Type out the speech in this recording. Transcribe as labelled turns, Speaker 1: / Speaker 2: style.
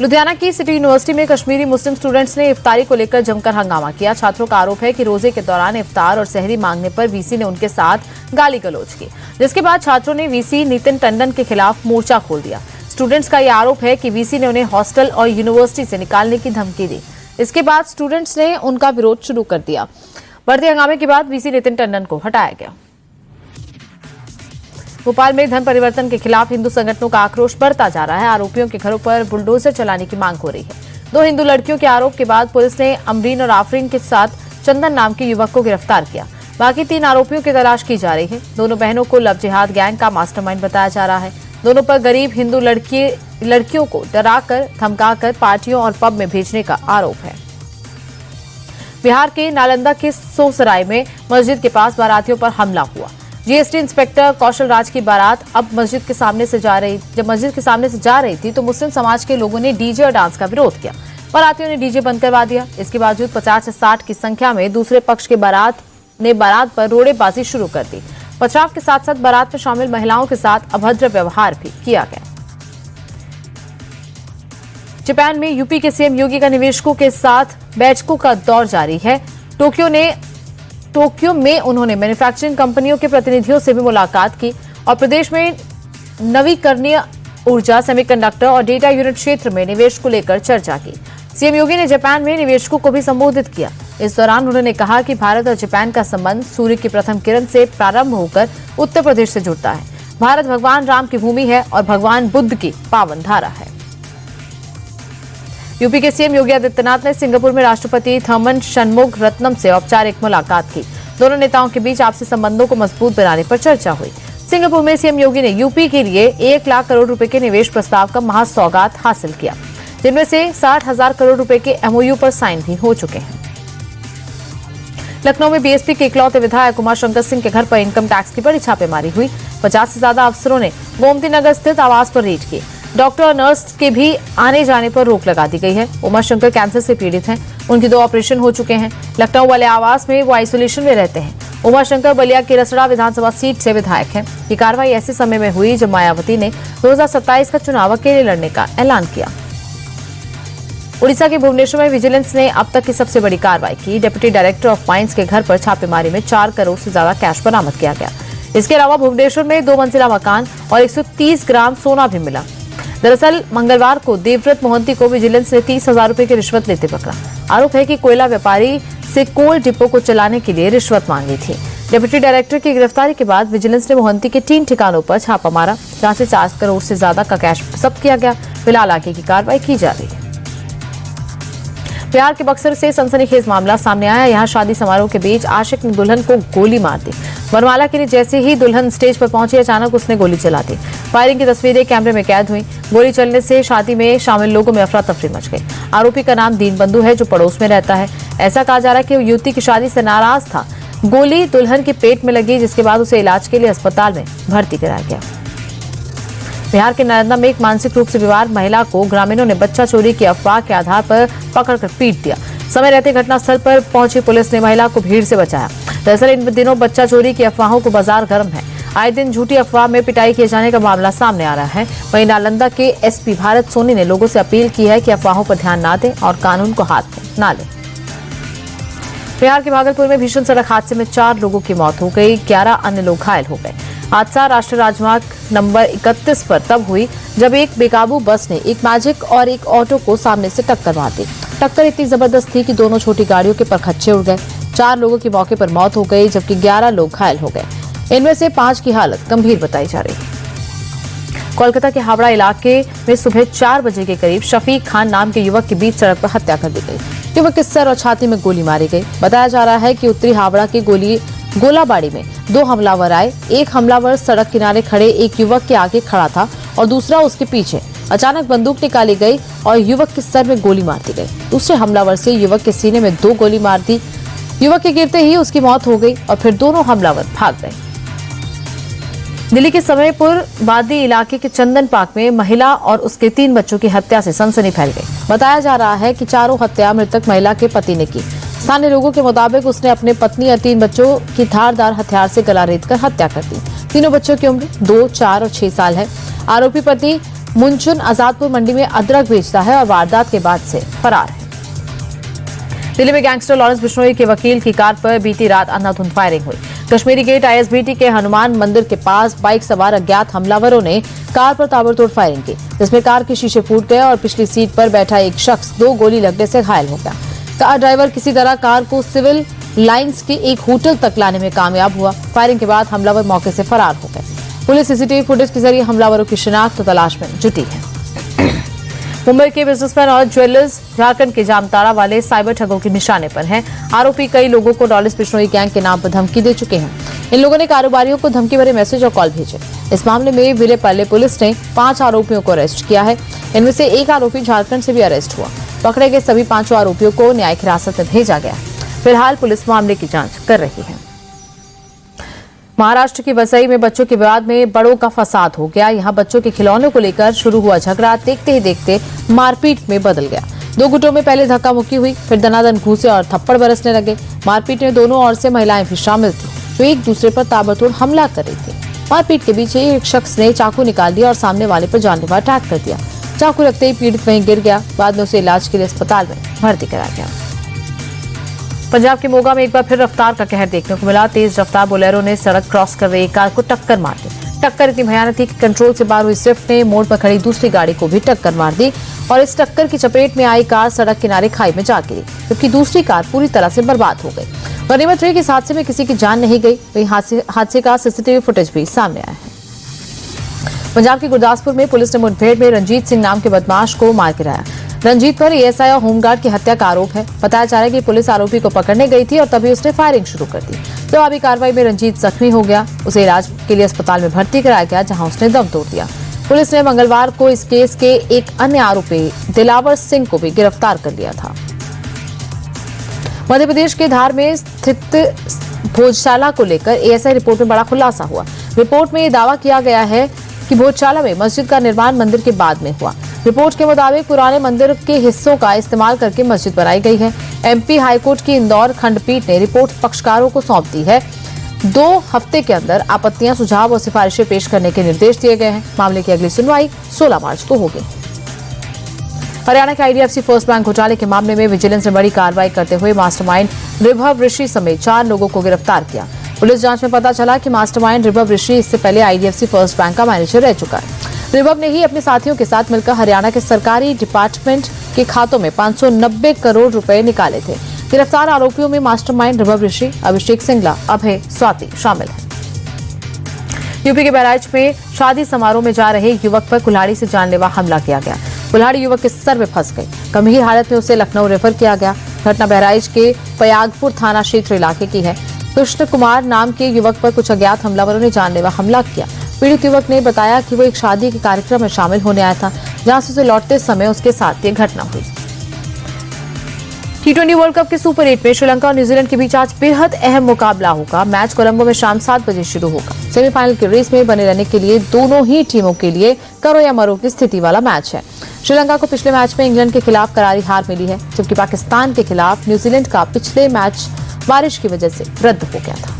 Speaker 1: लुधियाना की city university में Kashmiri Muslim students ने इफ्तारी को लेकर जमकर हंगामा किया। छात्रों का आरोप है कि रोजे के दौरान इफ्तार और सहरी मांगने पर वीसी ने उनके साथ गाली गलौज की, जिसके बाद छात्रों ने वीसी नितिन टंडन के खिलाफ मोर्चा खोल दिया। स्टूडेंट्स का यह आरोप है कि वीसी ने उन्हें हॉस्टल और यूनिवर्सिटी से निकालने की धमकी दी। इसके बाद स्टूडेंट्स ने उनका विरोध शुरू कर दिया। बढ़ते हंगामे के बाद वीसी नितिन टंडन को हटाया गया। भोपाल में धन परिवर्तन के खिलाफ हिंदू संगठनों का आक्रोश बढ़ता जा रहा है। आरोपियों के घरों पर बुलडोजर चलाने की मांग हो रही है। 2 हिंदू लड़कियों के आरोप के बाद पुलिस ने अमरीन और आफरीन के साथ चंदन नाम के युवक को गिरफ्तार किया। बाकी 3 आरोपियों की तलाश की जा रही है। दोनों बहनों को लव जिहाद गैंग का मास्टरमाइंड बताया जा रहा है। दोनों पर गरीब हिंदू लड़कियों को डराकर धमकाकर पार्टियों और पब में भेजने का आरोप है। बिहार के नालंदा के सोसराय में मस्जिद के पास बारातियों पर हमला हुआ। जीएसटी इंस्पेक्टर कौशल राज की बारात अब मस्जिद के सामने से जा रही थी तो मुस्लिम समाज के लोगों ने डीजे और डांस का विरोध किया। बारातियों ने डीजे बंद करवा दिया। इसके बावजूद 50 से 60 की संख्या में दूसरे पक्ष के बारात पर रोड़ेबाजी शुरू कर दी। पथराव के साथ साथ बारात में शामिल महिलाओं के साथ अभद्र व्यवहार भी किया गया। जापान में यूपी के सीएम योगी का निवेशकों के साथ बैठकों का दौर जारी है। टोक्यो में उन्होंने मैन्युफैक्चरिंग कंपनियों के प्रतिनिधियों से भी मुलाकात की और प्रदेश में नवीकरणीय ऊर्जा, सेमीकंडक्टर और डेटा यूनिट क्षेत्र में निवेश को लेकर चर्चा की। सीएम योगी ने जापान में निवेशकों को भी संबोधित किया। इस दौरान उन्होंने कहा कि भारत और जापान का संबंध सूर्य की प्रथम किरण से प्रारंभ होकर उत्तर प्रदेश से जुड़ता है। भारत भगवान राम की भूमि है और भगवान बुद्ध की पावन धारा है। यूपी के सीएम योगी आदित्यनाथ ने सिंगापुर में राष्ट्रपति थर्मन शनमुगारत्नम से औपचारिक मुलाकात की। दोनों नेताओं के बीच आपसी संबंधों को मजबूत बनाने पर चर्चा हुई। सिंगापुर में सीएम योगी ने यूपी के लिए 1 लाख करोड़ रुपए के निवेश प्रस्ताव का महासौगात हासिल किया, जिनमें से 60,000 करोड़ रुपए के एमओयू पर साइन भी हो चुके हैं। लखनऊ में बीएसपी के इकलौते विधायक उमाशंकर सिंह के घर पर इनकम टैक्स की बड़ी छापेमारी हुई। 50 से ज्यादा अफसरों ने गोमती नगर स्थित आवास पर रेड की। डॉक्टर और नर्स के भी आने जाने पर रोक लगा दी गई है। उमाशंकर कैंसर से पीड़ित हैं। उनके 2 ऑपरेशन हो चुके हैं। लखनऊ वाले आवास में वो आइसोलेशन में रहते हैं। उमाशंकर बलिया की रसड़ा विधानसभा सीट से विधायक हैं। ये कार्रवाई ऐसे समय में हुई जब मायावती ने 2027 का चुनाव अकेले लड़ने का ऐलान किया। उड़ीसा के भुवनेश्वर में विजिलेंस ने अब तक की सबसे बड़ी कार्रवाई की। डिप्टी डायरेक्टर ऑफ माइंस के घर पर छापेमारी में 4 करोड़ से ज्यादा कैश बरामद किया गया। इसके अलावा भुवनेश्वर में 2 मंजिला मकान और 130 ग्राम सोना भी मिला। दरअसल मंगलवार को देवव्रत मोहंती को विजिलेंस ने 30,000 रुपए की रिश्वत लेते पकड़ा। आरोप है कि कोयला व्यापारी से कोल डिपो को चलाने के लिए रिश्वत मांगी थी। डिप्टी डायरेक्टर की गिरफ्तारी के बाद विजिलेंस ने मोहंती के 3 ठिकानों पर छापा मारा, जहां से 4 करोड़ से ज्यादा का कैश जब्त किया गया। फिलहाल आगे की कार्रवाई की जा रही है। बिहार के बक्सर से सनसनीखेज मामला सामने आया। यहाँ शादी समारोह के बीच आशिक ने दुल्हन को गोली मार दी। वरमाला के लिए जैसे ही दुल्हन स्टेज पर पहुंची, अचानक उसने गोली चला दी। फायरिंग की तस्वीरें कैमरे में कैद हुई। गोली चलने से शादी में शामिल लोगों में अफरा तफरी मच गई। आरोपी का नाम दीनबंधु है, जो पड़ोस में रहता है। ऐसा कहा जा रहा है कि वो युवती की शादी से नाराज था। गोली दुल्हन के पेट में लगी, जिसके बाद उसे इलाज के लिए अस्पताल में भर्ती कराया गया। बिहार के नालंदा में एक मानसिक रूप से बीमार महिला को ग्रामीणों ने बच्चा चोरी की अफवाह के आधार पर पकड़कर पीट दिया। समय रहते घटनास्थल पर पहुंची पुलिस ने महिला को भीड़ से बचाया। दरअसल इन दिनों बच्चा चोरी की अफवाहों को बाजार गर्म है। आए दिन झूठी अफवाह में पिटाई किए जाने का मामला सामने आ रहा है। वहीं नालंदा के एसपी भारत सोनी ने लोगों से अपील की है कि अफवाहों पर ध्यान न दें और कानून को हाथ में न लें। बिहार के भागलपुर में भीषण सड़क हादसे में 4 लोगों की मौत हो गई, 11 अन्य लोग घायल हो गए। हादसा राष्ट्रीय राजमार्ग नंबर 31 पर तब हुई जब एक बेकाबू बस ने एक मैजिक और एक ऑटो को सामने से टक्कर मार दी। टक्कर इतनी जबरदस्त थी कि दोनों छोटी गाड़ियों के परखच्चे उड़ गए। 4 लोगों की मौके पर मौत हो गई, जबकि 11 लोग घायल हो गए। इनमें से 5 की हालत गंभीर बताई जा रही है। कोलकाता के हावड़ा इलाके में सुबह 4 बजे के करीब शफीक खान नाम के युवक के बीच सड़क पर हत्या कर दी गई। युवक के सर और छाती में गोली मारी गई। बताया जा रहा है कि उत्तरी हावड़ा के गोलाबाड़ी में 2 हमलावर आए। एक हमलावर सड़क किनारे खड़े एक युवक के आगे खड़ा था और दूसरा उसके पीछे। अचानक बंदूक निकाली गई और युवक के सर में गोली मार दी गई। दूसरे हमलावर से युवक के सीने में 2 गोली मार दी। युवक के गिरते ही उसकी मौत हो गई और फिर दोनों हमलावर भाग गए। दिल्ली के समयपुर वादी इलाके के चंदन पार्क में महिला और उसके 3 बच्चों की हत्या से सनसनी फैल गई। बताया जा रहा है कि चारों हत्या मृतक महिला के पति ने की। स्थानीय लोगों के मुताबिक उसने अपने पत्नी और 3 बच्चों की धारदार हथियार से गला रेतकर हत्या कर दी। तीनों बच्चों की उम्र 2, 4 और 6 साल है। आरोपी पति मुंचुन आजादपुर मंडी में अदरक बेचता है और वारदात के बाद से फरार है। दिल्ली में गैंगस्टर लॉरेंस बिश्नोई के वकील की कार पर बीती रात अंधाधुंध फायरिंग हुई। कश्मीरी गेट आईएसबीटी के हनुमान मंदिर के पास बाइक सवार अज्ञात हमलावरों ने कार पर ताबड़तोड़ फायरिंग की, जिसमें कार के शीशे फूट गए और पिछली सीट पर बैठा एक शख्स 2 गोली लगने से घायल हो गया। कार ड्राइवर किसी तरह कार को सिविल लाइंस के एक होटल तक लाने में कामयाब हुआ। फायरिंग के बाद हमलावर मौके से फरार हो गए। पुलिस सीसीटीवी फुटेज के जरिए हमलावरों की शिनाख्त और तलाश में जुटी है। मुंबई के बिजनेसमैन और ज्वेलर्स झारखंड के जामताड़ा वाले साइबर ठगों के निशाने पर हैं। आरोपी कई लोगों को लॉरेंस बिश्नोई गैंग के नाम पर धमकी दे चुके हैं। इन लोगों ने कारोबारियों को धमकी भरे मैसेज और कॉल भेजे। इस मामले में विलेपार्ले पुलिस ने 5 आरोपियों को अरेस्ट किया है। इनमें से एक आरोपी झारखंड से भी अरेस्ट हुआ। पकड़े गए सभी 5 आरोपियों को न्यायिक हिरासत में भेजा गया। फिलहाल पुलिस मामले की जांच कर रही है। महाराष्ट्र की वसई में बच्चों के विवाद में बड़ों का फसाद हो गया। यहां बच्चों के खिलौनों को लेकर शुरू हुआ झगड़ा देखते ही देखते मारपीट में बदल गया। 2 गुटों में पहले धक्का मुक्की हुई, फिर दनादन घूंसे और थप्पड़ बरसने लगे। मारपीट में दोनों ओर से महिलाएं भी शामिल थी, जो एक दूसरे पर ताबड़तोड़ हमला कर रही थी। मारपीट के बीच एक शख्स ने चाकू निकाल लिया और सामने वाले पर जानलेवा अटैक कर दिया। चाकू लगते ही पीड़ित वहीं गिर गया। बाद में उसे इलाज के लिए अस्पताल में भर्ती कराया गया। पंजाब के मोगा में एक बार फिर रफ्तार का कहर देखने को मिला। तेज रफ्तार बोलेरो ने सड़क क्रॉस कर रही एक कार को टक्कर मार दी। टक्कर इतनी भयानक थी कि कंट्रोल से बाहर हुई स्विफ्ट ने मोड़ पर खड़ी दूसरी गाड़ी को भी टक्कर मार दी और इस टक्कर की चपेट में आई कार सड़क किनारे खाई में जा गिरी, जबकि दूसरी कार पूरी तरह से बर्बाद हो गई। गनीमत रही कि इस हादसे में किसी की जान नहीं गई। वहीं हादसे का सीसीटीवी फुटेज भी सामने आया है। पंजाब के गुरदासपुर में पुलिस ने मुठभेड़ में रंजीत सिंह नाम के बदमाश को मार गिराया। रंजीत पर एएसआई और होमगार्ड की हत्या का आरोप है। बताया जा रहा है कि पुलिस आरोपी को पकड़ने गई थी और तभी उसने फायरिंग शुरू कर दी। जवाबी कार्रवाई में रंजीत जख्मी हो गया। उसे इलाज के लिए अस्पताल में भर्ती कराया गया, जहां उसने दम तोड़ दिया। पुलिस ने मंगलवार को इस केस के एक अन्य आरोपी दिलावर सिंह को भी गिरफ्तार कर लिया था। मध्य प्रदेश के धार में स्थित भोजशाला को लेकर एएसआई रिपोर्ट में बड़ा खुलासा हुआ। रिपोर्ट में दावा किया गया है कि भोजशाला में मस्जिद का निर्माण मंदिर के बाद में हुआ। रिपोर्ट के मुताबिक पुराने मंदिर के हिस्सों का इस्तेमाल करके मस्जिद बनाई गई है। एमपी हाईकोर्ट की इंदौर खंडपीठ ने रिपोर्ट पक्षकारों को सौंप दी है। 2 हफ्ते के अंदर आपत्तियां, सुझाव और सिफारिशें पेश करने के निर्देश दिए गए हैं। मामले की अगली सुनवाई 16 मार्च को होगी। हरियाणा के आईडीएफसी फर्स्ट बैंक घोटाले के मामले में विजिलेंस ने बड़ी कार्रवाई करते हुए मास्टरमाइंड रिभव ऋषि समेत 4 लोगों को गिरफ्तार किया। पुलिस जांच में पता चला कि मास्टरमाइंड रिभव ऋषि इससे पहले आईडीएफसी फर्स्ट बैंक का मैनेजर रह चुका है। रिभव ने ही अपने साथियों के साथ मिलकर हरियाणा के सरकारी डिपार्टमेंट के खातों में 590 करोड़ रुपए निकाले थे। गिरफ्तार आरोपियों में मास्टरमाइंड रिभव ऋषि, अभिषेक सिंगला, अभय, स्वाति शामिल हैं। यूपी के बहराइच में शादी समारोह में जा रहे युवक पर कुल्हाड़ी से जानलेवा हमला किया गया। कुल्हाड़ी युवक के सर में फंस गई। गंभीर हालत में उसे लखनऊ रेफर किया गया। घटना बहराइच के पयागपुर थाना क्षेत्र इलाके की है। कृष्ण कुमार नाम के युवक पर कुछ अज्ञात हमलावरों ने जानलेवा हमला किया। पीड़ित युवक ने बताया कि वो एक शादी के कार्यक्रम में शामिल होने आया था, जहां से उसे लौटते समय उसके साथ ये घटना हुई। T20 वर्ल्ड कप के सुपर 8 में श्रीलंका और न्यूजीलैंड के बीच आज बेहद अहम मुकाबला होगा। मैच कोलंबो में शाम 7 बजे शुरू होगा। सेमीफाइनल की रेस में बने रहने के लिए दोनों ही टीमों के लिए करो या मरो की स्थिति वाला मैच है। श्रीलंका को पिछले मैच में इंग्लैंड के खिलाफ करारी हार मिली है, जबकि पाकिस्तान के खिलाफ न्यूजीलैंड का पिछले मैच बारिश की वजह से रद्द हो गया था।